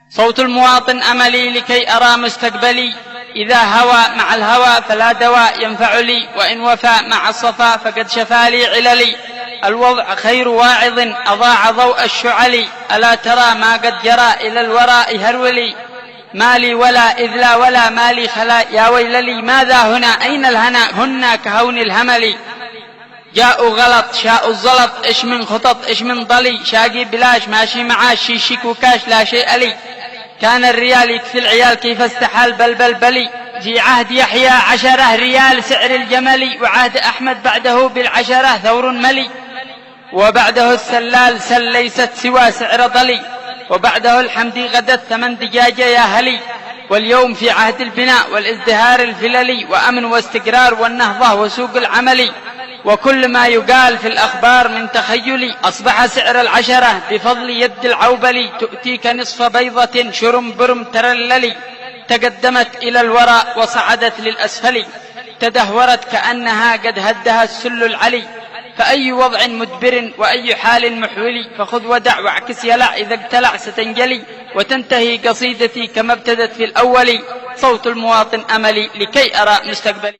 صوت المواطن أملي لكي أرى مستقبلي، إذا هوى مع الهوى فلا دواء ينفع لي، وإن وفى مع الصفا فقد شفى لي عللي. الوضع خير واعظ أضاع ضوء الشعل، ألا ترى ما قد جرى إلى الوراء هرولي. مالي ولا إذ لا ولا مالي خلا، يا ويللي ماذا هنا أين الهنا، هن كهون الهمل. جاءوا غلط شاءوا الزلط، إيش من خطط إيش من ضلي، شاقي بلاش ماشي معاش شيشك وكاش لا شيء لي. كان الريال يكفي العيال كيف استحال بلي، جي عهد يحيى 10 ريال سعر الجمل، وعهد أحمد بعده بالعشرة ثور ملي، وبعده السلال سل ليست سوى سعر ضلي، وبعده الحمدي غدت 8 دجاجة يا هلي. واليوم في عهد البناء والازدهار الفللي، وأمن واستقرار والنهضة وسوق العمل، وكل ما يقال في الأخبار من تخيلي. أصبح سعر العشرة بفضل يد العوبلي، تؤتيك نصف بيضة شرم برم ترللي. تقدمت إلى الوراء وصعدت للأسفل، تدهورت كأنها قد هدها السل العلي. فأي وضع مدبر وأي حال محولي، فخذ ودع واعكس يلع، إذا اقتلع ستنجلي. وتنتهي قصيدتي كما ابتدت في الأول، صوت المواطن أملي لكي أرى مستقبلي.